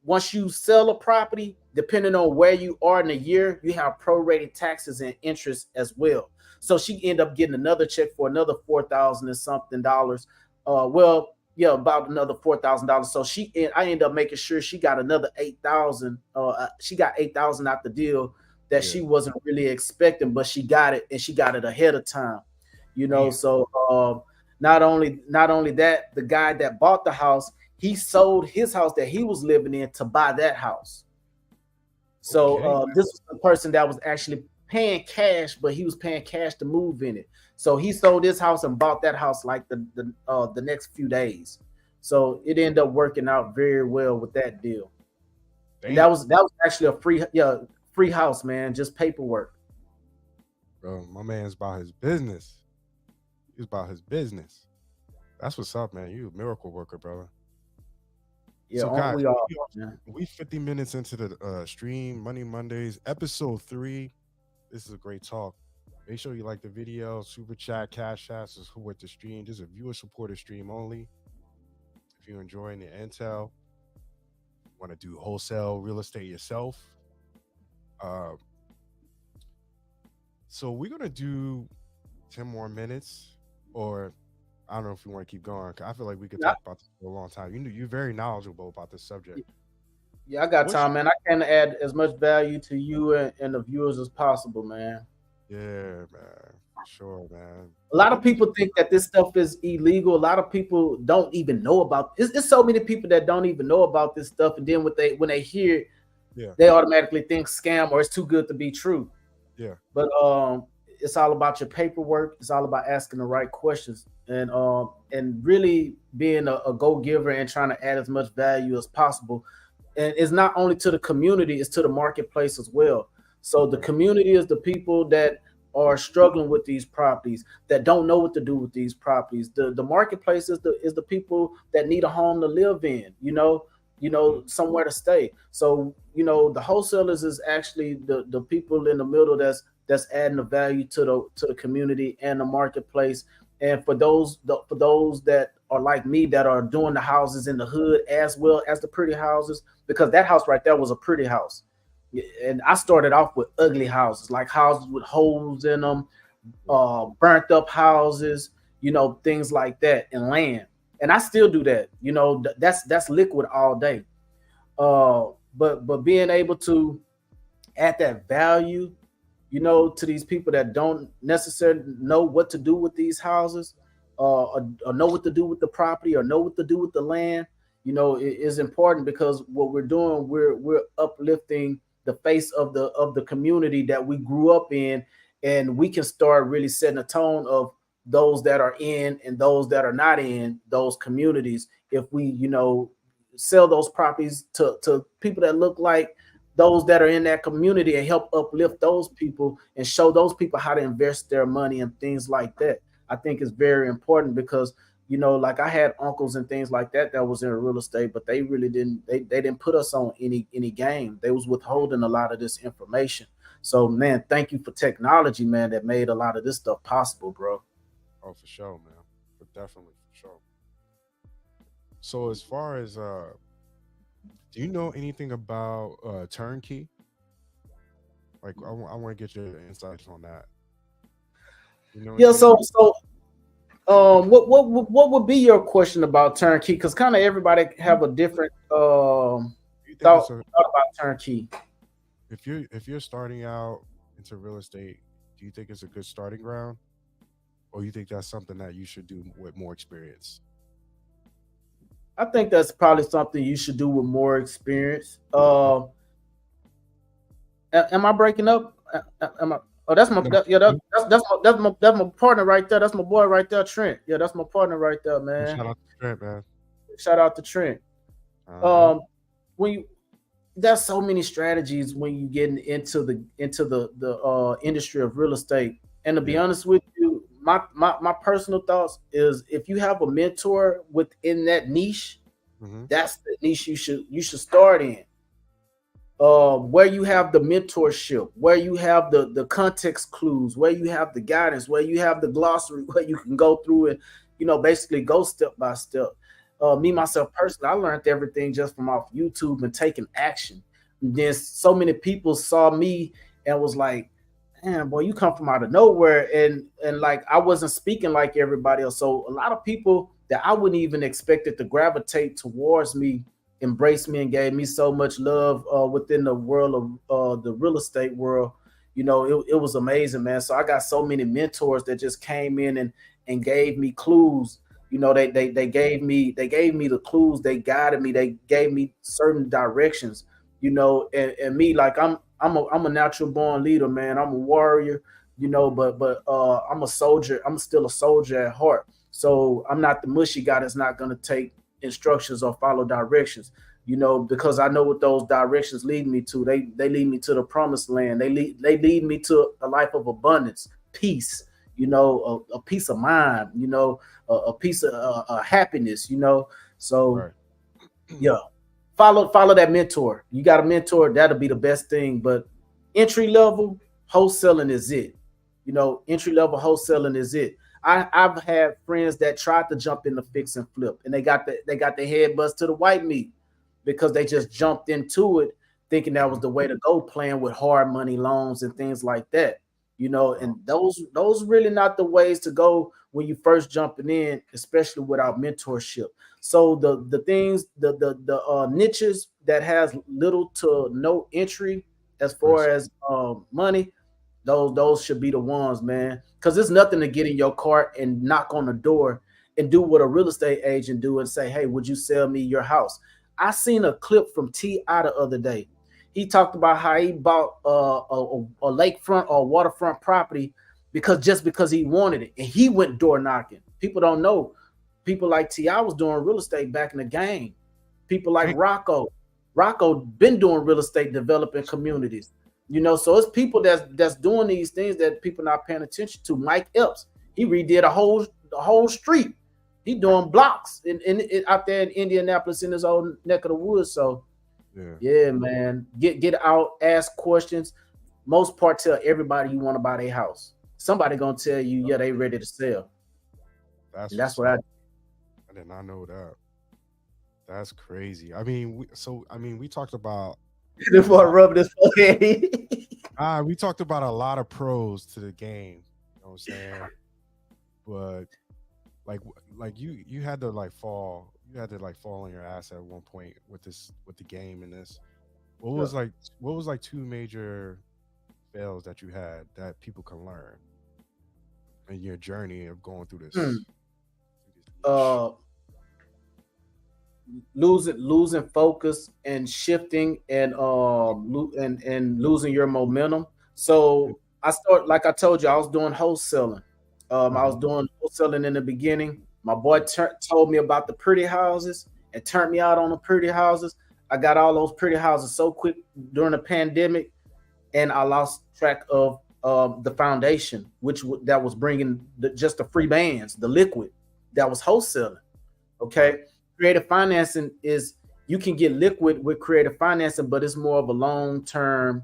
once you sell a property, depending on where you are in the year, you have prorated taxes and interest as well. So she ended up getting another check for another 4,000 and something dollars. Well, yeah, about another $4,000. So I ended up making sure she got another 8,000. She got 8,000 out the deal that Yeah. she wasn't really expecting, but she got it, and she got it ahead of time. You know, Damn. so not only that, the guy that bought the house, he sold his house that he was living in to buy that house. So Okay. this was the person that was actually paying cash, but he was paying cash to move in it. So he sold this house and bought that house like the next few days. So it ended up working out very well with that deal. And Damn, that was actually a free house, man, just paperwork. bro, my man's about his business. He's about his business. That's what's up, man. You a miracle worker, brother. Yeah, So, aren't guys, we all? we Yeah. are we 50 minutes into the stream, Money Mondays, episode 3. This is a great talk. Make sure you like the video, super chat, cash apps is who with the stream. This is a viewer supported stream only. If you're enjoying the intel, want to do wholesale real estate yourself. Uh, so we're gonna do 10 more minutes, or I don't know if you want to keep going. 'Cause I feel like we could Yeah, talk about this for a long time. You're very knowledgeable about this subject. yeah, I got What's time, man. I can add as much value to you and the viewers as possible, man. Yeah, man, for sure, man. A lot of What would people think that this stuff is illegal. A lot of people don't even know about it's so many people that don't even know about this stuff. And then when they hear it, yeah, they automatically think scam or it's too good to be true. yeah, But it's all about your paperwork. It's all about asking the right questions and really being a go giver and trying to add as much value as possible. And it's not only to the community, it's to the marketplace as well. So the right, community is the people that are struggling with these properties, that don't know what to do with these properties. The marketplace is the people that need a home to live in, mhm, somewhere to stay. So, the wholesalers is actually the people in the middle that's adding the value to the community and the marketplace. And for those that are like me that are doing the houses in the hood as well as the pretty houses, because that house right there was a pretty house. And I started off with ugly houses, like houses with holes in them, yeah, burnt up houses, things like that, and land. And I still do that. That's liquid all day. But being able to add that value, to these people that don't necessarily know what to do with these houses, or know what to do with the property, or know what to do with the land, it is important because what we're doing, we're uplifting the face of the community that we grew up in, and we can start really setting a tone of those that are in and those that are not in those communities if we sell those properties to people that look like those that are in that community and help uplift those people and show those people how to invest their money and things like that. I think is very important because like I had uncles and things like that was in real estate, but they really they didn't put us on any game. They was withholding a lot of this information. So man, thank you for technology, man, that made a lot of this stuff possible, bro. oh, for sure, man, but definitely for sure. So, as far as do you know anything about turnkey? Like, I want to get your insights on that. You know Yeah, anything about? what would be your question about turnkey? Because kind of everybody have a different Do you think it's thought a about turnkey. if you're starting out into real estate? Do you think it's a good starting ground, or you think that's something that you should do with more experience? I think that's probably something you should do with more experience. Am I breaking up? Am I? Oh, that's my No. yeah. That's my partner right there. That's my boy right there, Trent. Yeah, that's my partner right there, man. Shout out to Trent, man. Shout out to Trent. Uh huh. Um, when you there's so many strategies when you get into the industry of real estate. And to be Yeah. honest with you, my personal thoughts is if you have a mentor within that niche, Mm-hmm. that's the niche you should start in. Where you have the mentorship, where you have the context clues, where you have the guidance, where you have the glossary, where you can go through and basically go step by step. Me myself personally, I learned everything just from off YouTube and taking action. And then so many people saw me and was like, "Man, boy, you come from out of nowhere," and like I wasn't speaking like everybody else. So a lot of people that I wouldn't even expect it to gravitate towards me embraced me and gave me so much love within the world of the real estate world. It was amazing, man. So I got so many mentors that just came in and gave me clues. They gave me the clues. They guided me. They gave me certain directions. And me like I'm a natural born leader, man. I'm a warrior. but I'm a soldier. I'm still a soldier at heart. So I'm not the mushy guy that's not gonna take instructions or follow directions. Because I know what those directions lead me to. They lead me to the promised land. They lead me to a life of abundance, peace. A peace of mind. A piece of happiness. So Right. yeah, follow that mentor. You got a mentor, that'll be the best thing. But entry level wholesaling is it. Entry level wholesaling is it. I've had friends that tried to jump in the fix and flip, and they got their head bust to the white meat because they just jumped into it thinking that was Mhm. the way to go, playing with hard money loans and things like that. And Wow. those really not the ways to go when you first jumping in, especially without mentorship. So the things, the niches that has little to no entry as far Risk. as money, those should be the ones, man. Because it's nothing to get in your cart and knock on the door and do what a real estate agent do and say, "Hey, would you sell me your house?" I seen a clip from Ti the other day. He talked about how he bought a lakefront or waterfront property because he wanted it, and he went door knocking. People don't know. People like Ti was doing real estate back in the game. People like Hey, Rocco been doing real estate, developing communities. So it's people that's doing these things that people not paying attention to. Mike Epps, he redid a whole street. He doing blocks in out there in Indianapolis in his own neck of the woods. So yeah, yeah, man, get out, ask questions. Most part, tell everybody you want to buy their house. Somebody gonna tell you, yeah, they ready to sell, that's and that's what's what I up. I did not know that. That's crazy. I mean, we talked about did a for lot. rub this forehead. We talked about a lot of pros to the game. You know what I'm saying? But like you had to like fall. You had to like fall on your ass at one point with the game and this. What Yeah. was like what was like two major fails that you had that people can learn in your journey of going Hmm. through this niche? Uh, losing focus and shifting and losing your momentum. Yeah. So I start like I told you, I was doing wholesaling. I was Uh-huh. doing wholesaling in the beginning. My boy told me about the pretty houses and turned me out on the pretty houses. I got all those pretty houses so quick during the pandemic, and I lost track of the foundation, that was bringing just the free bands, the liquid that was wholesaling. Okay. Right. Creative financing is, you can get liquid with creative financing, but it's more of a long term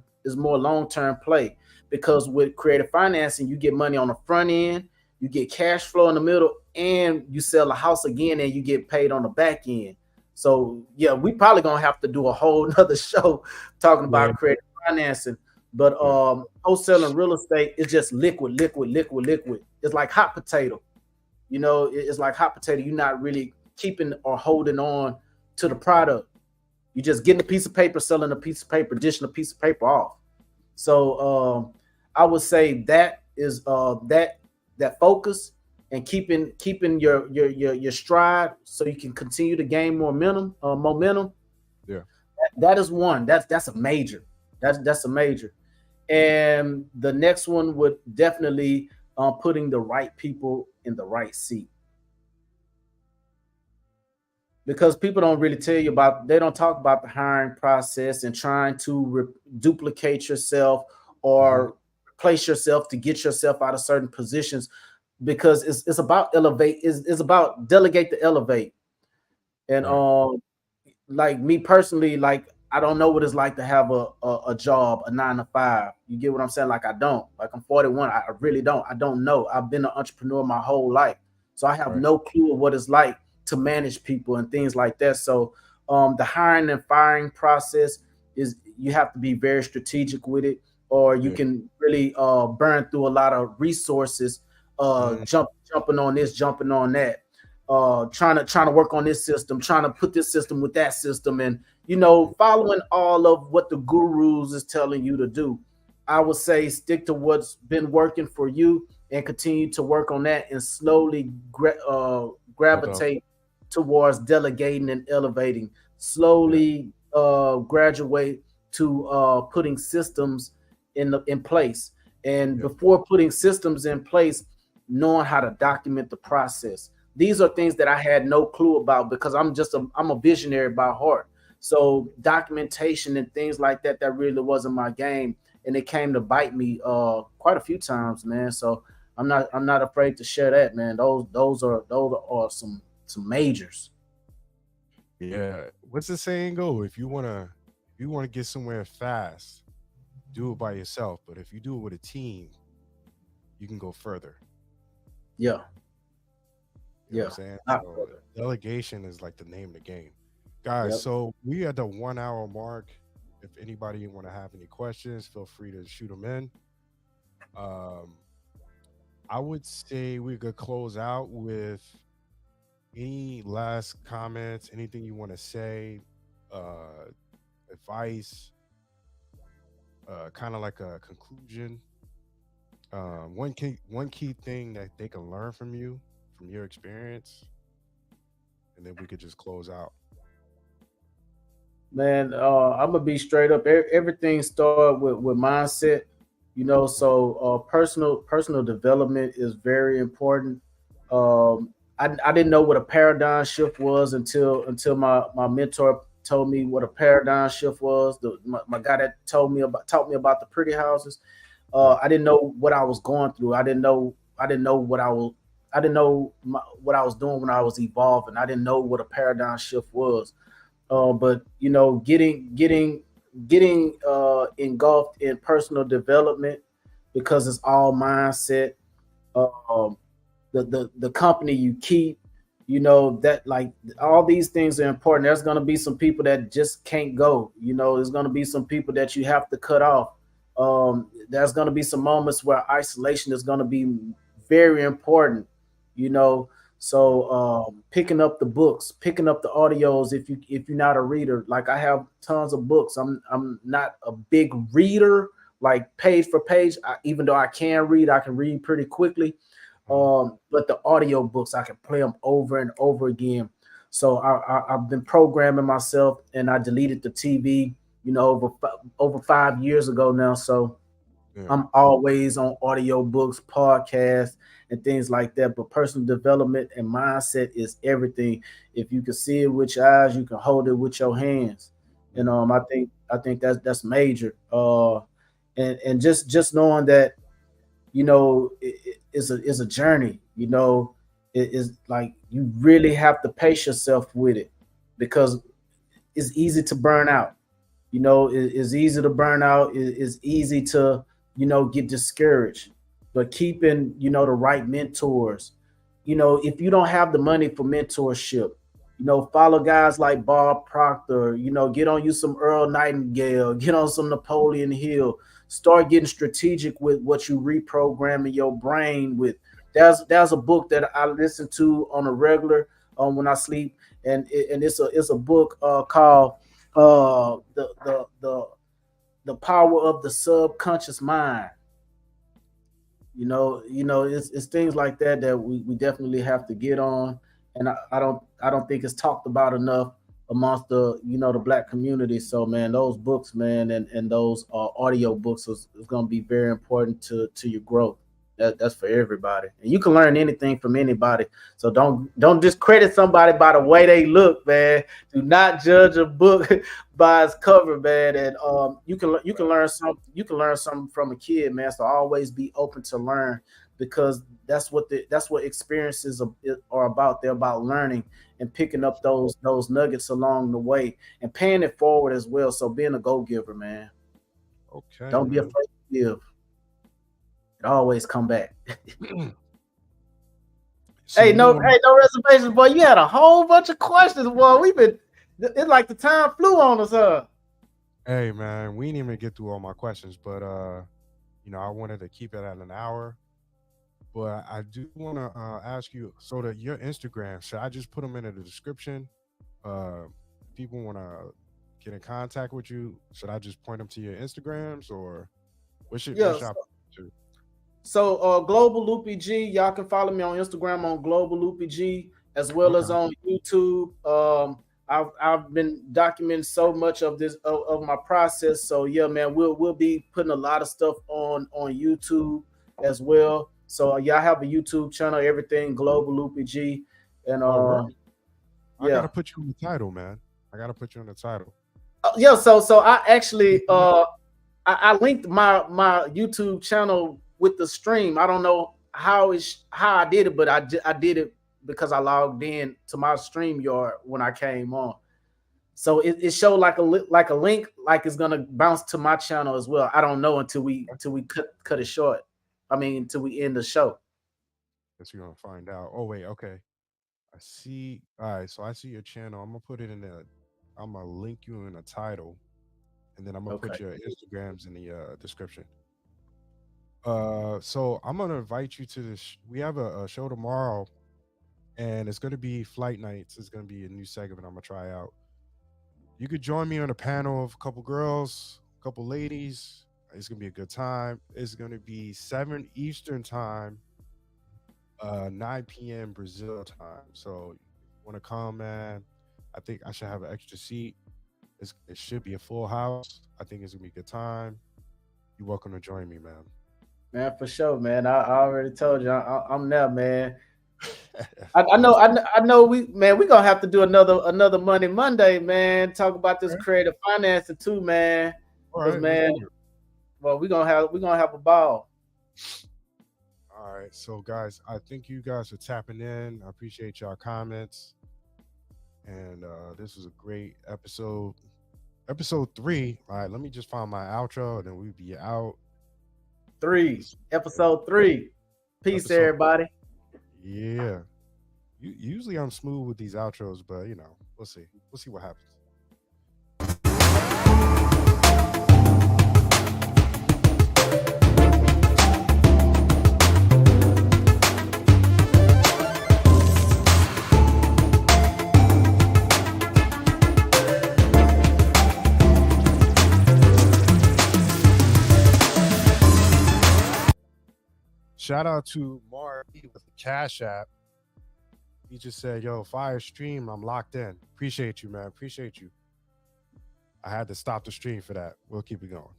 play, because with creative financing, you get money on the front end, you get cash flow in the middle, and you sell a house again and you get paid on the back end. So yeah, we probably gonna have to do a whole nother show talking Yeah. about creative financing. But Yeah. wholesaling real estate is just liquid, liquid, liquid, liquid. It's like hot potato. It's like hot potato. You're not really keeping or holding on to the product. You're just getting a piece of paper, selling a piece of paper, dishing a piece of paper off. So I would say that is that focus and keeping your stride so you can continue to gain more momentum. Yeah. That is one. That's a major. That's a major. And the next one would definitely putting the right people in the right seat, because people don't really tell you about, they don't talk about the hiring process and trying to duplicate yourself Hmm. or place yourself to get yourself out of certain positions, because it's about elevate, it's about delegate to elevate. And Right. like me personally, like I don't know what it's like to have a job, a 9 to 5. You get what I'm saying? Like I don't. Like I'm 41. I really don't. I don't know. I've been an entrepreneur my whole life, so I have Right. no clue of what it's like to manage people and things like that. So the hiring and firing process is, you have to be very strategic with it, or you Yeah. can really burn through a lot of resources, Mm. jumping on this, jumping on that, trying to work on this system, trying to put this system with that system, and following all of what the gurus is telling you to do. I would say stick to what's been working for you and continue to work on that, and slowly Build up. gravitate towards delegating and elevating. Yeah. Slowly graduate to putting systems in place. And Yeah. before putting systems in place, knowing how to document the process. These are things that I had no clue about because I'm a visionary by heart. So documentation and things like that, that really wasn't my game, and it came to bite me quite a few times, man. So I'm not afraid to share that, man. Those are some majors. Yeah. What's the saying go? If you wanna get somewhere fast, do it by yourself. But if you do it with a team, you can go further. Yeah, You know what I'm yeah, saying? not So further. delegation is like the name of the game. Guys, Yep. so we at the 1 hour mark. If anybody want to have any questions, feel free to shoot them in. Um, I would say we could close out with any last comments, anything you want to say, uh, advice, kind of like a conclusion. One key thing that they can learn from you, from your experience, and then we could just close out. Man, I'm gonna be straight up. Everything started with mindset, you know. Mhm. So personal development is very important. I didn't know what a paradigm shift was until my mentor told me what a paradigm shift was. My guy that taught me about the pretty houses. Yeah. I didn't know what I was going through. I didn't know what I was. I didn't know what I was doing when I was evolving. I didn't know what a paradigm shift was. But you know, getting engulfed in personal development because it's all mindset. Um, the company you keep, you know, that like all these things are important. There's gonna be some people that just can't go. You know, there's gonna be some people that you have to cut off. There's gonna be some moments where isolation is gonna be very important. You know, so picking up the books, picking up the audios if you're not a reader. Like I have tons of books. I'm not a big reader, like page for page. Even though I can read, I can read pretty quickly. Mhm. But the audio books, I can play them over and over again. So I've been programming myself, and I deleted the TV, you know, over 5 years ago now. So Yeah. I'm always on audio books, podcasts, and things like that. But personal development and mindset is everything. If you can see it with your eyes, you can hold it with your hands. And Mhm. I think that's major. And just knowing that, you know, is a journey. You know, it is like you really have to pace yourself with it because it's easy to burn out. You know, it's easy to burn out. It's easy to, you know, get discouraged. But keeping, you know, the right mentors. You know, if you don't have the money for mentorship, you know, follow guys like Bob Proctor. You know, get on you some Earl Nightingale. Get on some Napoleon Hill. Start getting strategic with what you reprogramming your brain with. There's a book that I listen to on a regular when I sleep, and it's a book called uh the the the the power of the subconscious mind. You know, it's things like that that we definitely have to get on. And I don't think it's talked about enough amongst the, you know, the black community. So man, those books, man, and those audio books is going to be very important to your growth. That's for everybody, and you can learn anything from anybody. So don't discredit somebody by the way they look, man. Do not judge a book by its cover, man. And you can learn something from a kid, man. So always be open to learn because that's what experiences are about. They're about learning and picking up those nuggets along the way and paying it forward as well. So being a go giver, man. Okay, Don't be man. afraid to give. It always come back. So Hey, you no, want? hey, no reservations, boy. You had a whole bunch of questions, boy. It's like the time flew on us, huh? Hey, man. We didn't even get through all my questions, but I wanted to keep it at an hour. But I do want to ask you. So that your Instagram, should I just put them in the description? If people want to get in contact with you, should I just point them to your Instagrams, or what Yeah. should I put them So Global Loopy G, y'all can follow me on Instagram on Global Loopy G as to? well as Okay. on YouTube. I've been documenting so much of this of my process. So yeah, man, we'll be putting a lot of stuff on YouTube as well. So yeah, I have a YouTube channel, everything Global Loopy G, and All right. I gotta yeah. put you on the title, man. I gotta put you on the title. Yeah, so I actually I linked my YouTube channel with the stream. I don't know how I did it, but I did it because I logged in to my stream yard when I came on. So it showed like like a link, like it's gonna bounce to my channel as well. I don't know until we cut it short. I mean, till we end the show. Guess we're gonna find out. Oh wait, okay. I see. All right, so I see your channel. I'm gonna put it in the. I'm gonna link you in the title, and then I'm gonna Okay. put your Instagrams in the description. So I'm gonna invite you to this. We have a show tomorrow, and it's gonna be flight nights. It's gonna be a new segment I'm gonna try out. You could join me on a panel of a couple girls, a couple ladies. It's gonna be a good time. It's gonna be 7 Eastern time, 9 p.m. Brazil time. So if you want to come, man, I think I should have an extra seat. It should be a full house. I think it's gonna be a good time. You're welcome to join me, man. Man, for sure, man. I already told you I'm there, man. I Yes. know, I know. We gonna have to do another Money Monday, man. Talk about this Okay. creative financing too, man. All Cause right, let's man, do it. well, we gonna have a ball. All right, so guys, I thank you guys for tapping in. I appreciate y'all comments, and this was a great episode. Episode 3. All right, let me just find my outro, and then we'll be out. Three, episode 3. Peace, Episode. everybody. Yeah. Usually I'm smooth with these outros, but we'll see. We'll see what happens. Shout out to Mark with the Cash App. He just said, "Yo, fire stream. I'm locked in. Appreciate you, man. Appreciate you." I had to stop the stream for that. We'll keep it going.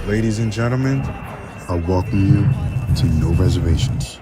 Ladies and gentlemen, I welcome you to No Reservations.